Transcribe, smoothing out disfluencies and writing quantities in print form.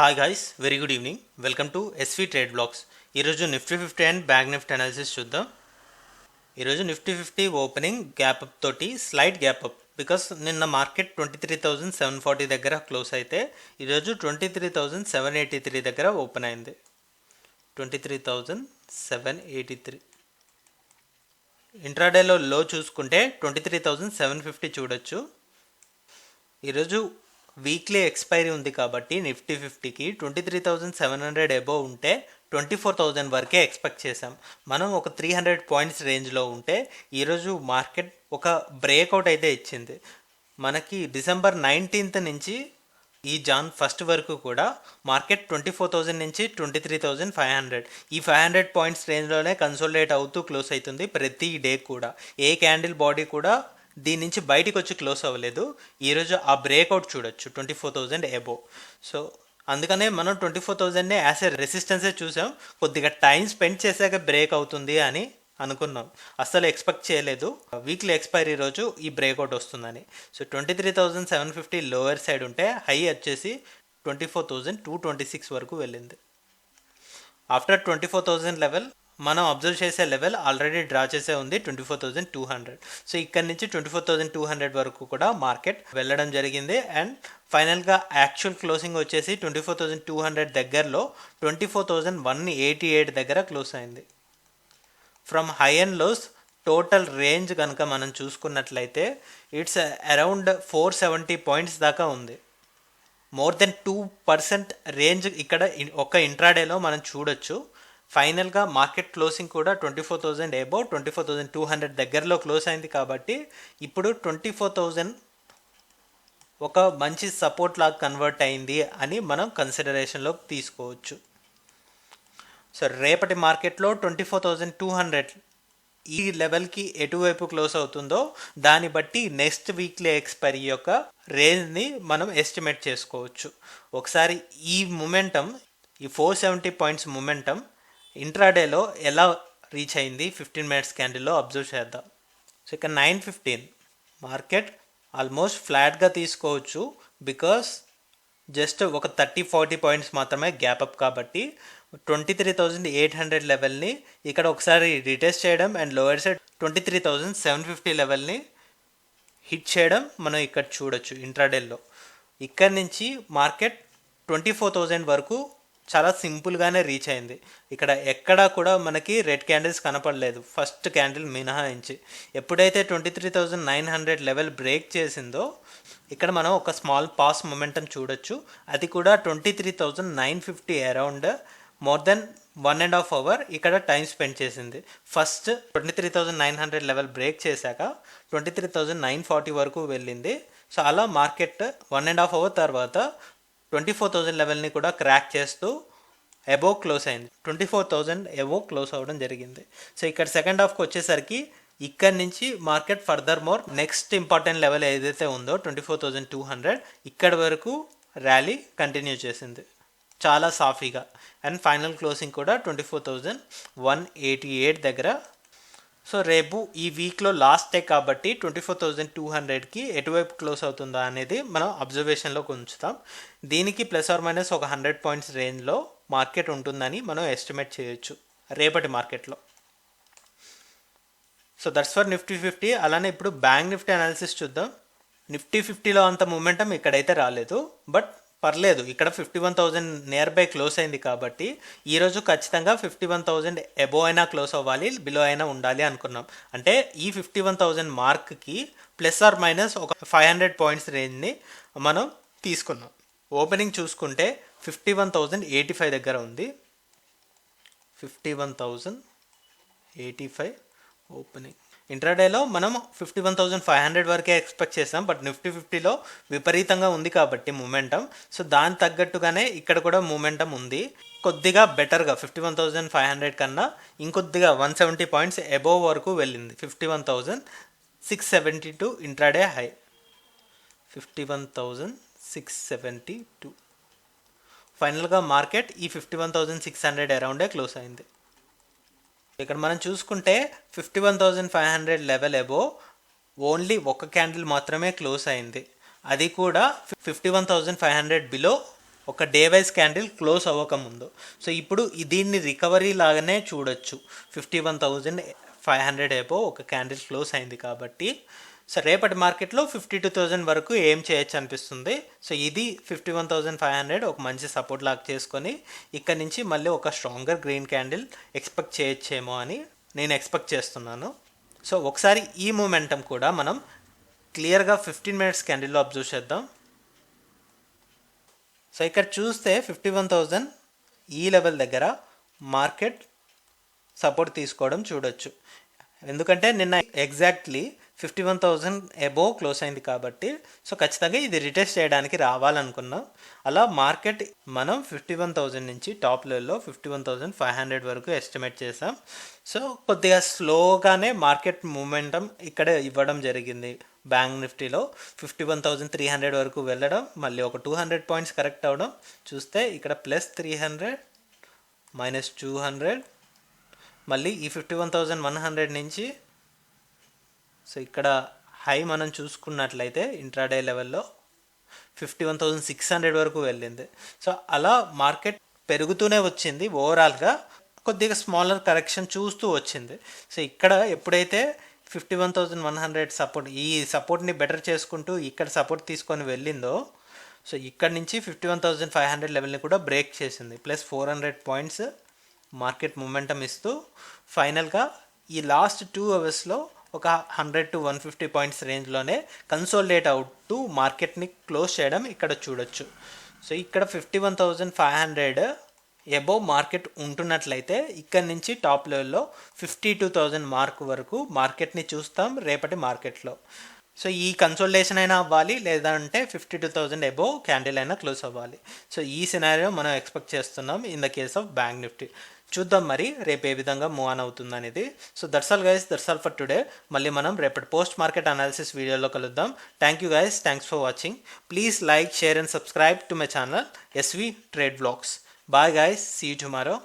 Hi guys, very good evening. Welcome to SV trade blogs. ఈరోజు Nifty 50 and bank Nifty analysis చూద్దాం. ఈరోజు Nifty 50 opening gap up తోటి slight gap up, because నిన్న market 23,740 దగ్గర close అయితే ఈరోజు 23,783 దగ్గర ఓపెన్ అయింది. 23,783. ఇంట్రాడేలో లో చూసుకుంటే 23,750 చూడొచ్చు. ఈరోజు వీక్లీ ఎక్స్పైరీ ఉంది కాబట్టి నిఫ్టీ 50కి 23,700 అబోవ్ ఉంటే 24,000 వరకే ఎక్స్పెక్ట్ చేసాం. మనం ఒక 300 పాయింట్స్ రేంజ్లో ఉంటే ఈరోజు మార్కెట్ ఒక బ్రేక్అవుట్ అయితే ఇచ్చింది. మనకి డిసెంబర్ 19th నుంచి ఈ జాన్ 1st వరకు కూడా మార్కెట్ 24,000 నుంచి 23,500 ఈ 500 పాయింట్స్ రేంజ్లోనే కన్సోలిడేట్ అవుతూ క్లోజ్ అవుతుంది ప్రతి డే కూడా. ఏ క్యాండిల్ బాడీ కూడా దీని నుంచి బయటికి వచ్చి క్లోజ్ అవ్వలేదు. ఈరోజు ఆ బ్రేక్అవుట్ చూడొచ్చు 24,000 అబోవ్. సో అందుకనే మనం 24,000నే యాజ్ ఏ రెసిస్టెన్సే చూసాం. కొద్దిగా టైం స్పెండ్ చేశాక బ్రేక్ అవుతుంది అని అనుకున్నాం, అస్సలు ఎక్స్పెక్ట్ చేయలేదు వీక్లీ ఎక్స్పైరీ రోజు ఈ బ్రేక్అవుట్ వస్తుందని. సో 23,750 లోవర్ సైడ్ ఉంటే హై వచ్చేసి 24,226 వరకు వెళ్ళింది. ఆఫ్టర్ 24,000 లెవెల్ మనం అబ్జర్వ్ చేసే లెవెల్ ఆల్రెడీ డ్రా చేసే ఉంది 24,200. సో ఇక్కడ నుంచి 24,200 వరకు కూడా మార్కెట్ వెళ్ళడం జరిగింది. అండ్ ఫైనల్గా యాక్చువల్ క్లోజింగ్ వచ్చేసి 24,200 దగ్గరలో 24,188 దగ్గర క్లోజ్ అయింది. From high and lows total range కనుక మనం చూసుకున్నట్లయితే ఇట్స్ అరౌండ్ 470 పాయింట్స్ దాకా ఉంది. మోర్ దెన్ 2% రేంజ్ ఇక్కడ ఒక ఇంట్రాడేలో మనం చూడొచ్చు. ఫైనల్గా మార్కెట్ క్లోజింగ్ కూడా 24,000 అబోవ్ 24,200 దగ్గరలో క్లోజ్ అయింది కాబట్టి ఇప్పుడు 24,000 ఒక మంచి సపోర్ట్ లాగా కన్వర్ట్ అయింది అని మనం కన్సిడరేషన్లోకి తీసుకోవచ్చు. సో రేపటి మార్కెట్లో 24,200 ఈ లెవెల్కి ఎటువైపు క్లోజ్ అవుతుందో దాన్ని బట్టి నెక్స్ట్ వీక్లీ ఎక్స్పైరీ యొక్క రేంజ్ని మనం ఎస్టిమేట్ చేసుకోవచ్చు. ఒకసారి ఈ మొమెంటం, ఈ 470 పాయింట్స్ మొమెంటం ఇంట్రాడేలో ఎలా రీచ్ అయింది 15 మినిట్స్ క్యాండిల్లో అబ్జర్వ్ చేద్దాం. సో ఇక్కడ 9:15 మార్కెట్ ఆల్మోస్ట్ ఫ్లాట్గా తీసుకోవచ్చు, బికాస్ జస్ట్ ఒక 30-40 పాయింట్స్ మాత్రమే గ్యాప్ అప్ కాబట్టి 23,800 లెవెల్ని ఇక్కడ ఒకసారి రిటెస్ట్ చేయడం అండ్ లోవర్ సైడ్ 23,750 లెవెల్ని హిట్ చేయడం మనం ఇక్కడ చూడొచ్చు ఇంట్రాడేలో. ఇక్కడ నుంచి మార్కెట్ 24,000 వరకు చాలా సింపుల్గానే రీచ్ అయింది. ఇక్కడ ఎక్కడా కూడా మనకి రెడ్ క్యాండిల్స్ కనపడలేదు ఫస్ట్ క్యాండిల్ మినహాయించి. ఎప్పుడైతే 23,900 లెవెల్ బ్రేక్ చేసిందో ఇక్కడ మనం ఒక స్మాల్ పాస్ మొమెంటం చూడొచ్చు. అది కూడా 23,950 అరౌండ్ మోర్ దెన్ 1.5 hour ఇక్కడ టైం స్పెండ్ చేసింది. ఫస్ట్ 23,900 లెవెల్ బ్రేక్ చేశాక 23,940 వరకు వెళ్ళింది. సో అలా మార్కెట్ 1.5 hour తర్వాత 24,000 లెవెల్ని కూడా క్రాక్ చేస్తూ అబోవ్ క్లోజ్ అయింది. 24,000 అబోవ్ క్లోజ్ అవ్వడం జరిగింది. సో ఇక్కడ సెకండ్ హాఫ్కి వచ్చేసరికి ఇక్కడ నుంచి market further more next important level ఏదైతే ఉందో 24,200 ఇక్కడ వరకు ర్యాలీ కంటిన్యూ చేసింది చాలా సాఫీగా. అండ్ ఫైనల్ క్లోజింగ్ కూడా 24,188 దగ్గర. సో రేపు ఈ వీక్లో లాస్ట్ డే కాబట్టి 24,200కి ఎటువైపు క్లోజ్ అవుతుందా అనేది మనం అబ్జర్వేషన్లోకి ఉంచుతాం. దీనికి ప్లస్ ఆర్ మైనస్ ఒక 100 పాయింట్స్ రేంజ్లో మార్కెట్ ఉంటుందని మనం ఎస్టిమేట్ చేయొచ్చు రేపటి మార్కెట్లో. So that's for Nifty 50. అలానే ఇప్పుడు బ్యాంక్ నిఫ్టీ అనాలిసిస్ చూద్దాం. నిఫ్టీ 50లో అంత మూమెంటం ఇక్కడైతే రాలేదు, బట్ పర్లేదు. ఇక్కడ 51,000 నియర్ బై క్లోజ్ అయింది కాబట్టి ఈరోజు ఖచ్చితంగా 51,000 అబోవ్ అయినా క్లోజ్ అవ్వాలి, బిలో అయినా ఉండాలి అనుకున్నాం. అంటే ఈ 51,000 మార్క్కి ప్లస్ ఆర్ మైనస్ ఒక 500 పాయింట్స్ రేంజ్ని మనం తీసుకున్నాం. ఓపెనింగ్ చూసుకుంటే 51,085 దగ్గర ఉంది. 51,085 ఓపెనింగ్. ఇంట్రాడేలో మనం 51,500 వరకే ఎక్స్పెక్ట్ చేసాం, బట్ నిఫ్టీ 50లో విపరీతంగా ఉంది కాబట్టి మూమెంటం. సో దాని తగ్గట్టుగానే ఇక్కడ కూడా మూమెంటం ఉంది. కొద్దిగా బెటర్గా 51,500 కన్నా ఇంకొద్దిగా 170 పాయింట్స్ అబోవ్ వరకు వెళ్ళింది. 51,672 ఇంట్రాడే హై. 51,672. ఫైనల్గా మార్కెట్ ఈ 51,600 అరౌండే క్లోజ్ అయింది. ఇక్కడ మనం చూసుకుంటే 51,500 లెవెల్ అబోవ్ ఓన్లీ ఒక క్యాండిల్ మాత్రమే క్లోజ్ అయింది. అది కూడా 51,500 బిలో ఒక డే వైజ్ క్యాండిల్ క్లోజ్ అవ్వకముందు. సో ఇప్పుడు దీన్ని రికవరీ లాగానే చూడొచ్చు. 51,500 ఎబో ఒక క్యాండిల్ క్లోజ్ అయింది కాబట్టి సో రేపటి మార్కెట్లో 52,000 వరకు ఏం చేయొచ్చు అనిపిస్తుంది. సో ఇది 51,500 ఒక మంచి సపోర్ట్ లాగా చేసుకొని ఇక్కడ నుంచి మళ్ళీ ఒక స్ట్రాంగర్ గ్రీన్ క్యాండిల్ ఎక్స్పెక్ట్ చేయొచ్చేమో అని నేను ఎక్స్పెక్ట్ చేస్తున్నాను. సో ఒకసారి ఈ మూమెంటం కూడా మనం క్లియర్గా 15 మినిట్స్ క్యాండిల్లో అబ్జర్వ్ చేద్దాం. సో ఇక్కడ చూస్తే 51,000 ఈ లెవెల్ దగ్గర మార్కెట్ సపోర్ట్ తీసుకోవడం చూడొచ్చు. ఎందుకంటే నిన్న ఎగ్జాక్ట్లీ 51,000 అబోవ్ క్లోజ్ అయింది కాబట్టి సో ఖచ్చితంగా ఇది రిటెస్ట్ చేయడానికి రావాలనుకున్నాం. అలా మార్కెట్ మనం 51,000 నుంచి టాప్ లెవెల్లో 51,500 వరకు ఎస్టిమేట్ చేసాం. సో కొద్దిగా స్లోగానే మార్కెట్ మూమెంటం ఇక్కడ ఇవ్వడం జరిగింది. బ్యాంక్ నిఫ్టీలో 51,300 వరకు వెళ్ళడం, మళ్ళీ ఒక 200 పాయింట్స్ కరెక్ట్ అవ్వడం చూస్తే ఇక్కడ +300 -200 మళ్ళీ ఈ 51,100 నుంచి సో ఇక్కడ హై మనం చూసుకున్నట్లయితే ఇంట్రాడే లెవెల్లో 51,600 వరకు వెళ్ళింది. సో అలా మార్కెట్ పెరుగుతూనే వచ్చింది. ఓవరాల్గా కొద్దిగా స్మాలర్ కరెక్షన్ చూస్తూ వచ్చింది. సో ఇక్కడ ఎప్పుడైతే 51,100 సపోర్ట్ ఈ సపోర్ట్ని బెటర్ చేసుకుంటూ ఇక్కడ సపోర్ట్ తీసుకొని వెళ్ళిందో సో ఇక్కడ నుంచి 51,500 లెవెల్ని కూడా బ్రేక్ చేసింది. +400 పాయింట్స్ మార్కెట్ మూమెంటం ఇస్తూ ఫైనల్గా ఈ లాస్ట్ 2 అవర్స్లో ఒక 100 to 150 పాయింట్స్ రేంజ్లోనే కన్సోలిడేట్ అవుతూ మార్కెట్ని క్లోజ్ చేయడం ఇక్కడ చూడొచ్చు. సో ఇక్కడ 51,500 అబోవ్ మార్కెట్ ఉంటున్నట్లయితే ఇక్కడ నుంచి టాప్ లెవెల్లో 52,000 మార్క్ వరకు మార్కెట్ని చూస్తాం రేపటి మార్కెట్లో. సో ఈ కన్సోలిడేషన్ అయినా అవ్వాలి, లేదంటే 52,000 అబోవ్ క్యాండిల్ అయినా క్లోజ్ అవ్వాలి. సో ఈ సినారియో మనం ఎక్స్పెక్ట్ చేస్తున్నాం in the case of bank Nifty. చూద్దాం మరి రేపు ఏ విధంగా మూవ్ ఆన్ అవుతుంది అనేది. So that's all guys, that's all for today. మళ్ళీ మనం రేపటి పోస్ట్ మార్కెట్ అనాలిసిస్ వీడియోలో కలుద్దాం. Thank you guys, thanks for watching. Please like, share and subscribe to my channel SV Trade Vlogs. Bye guys, see you tomorrow.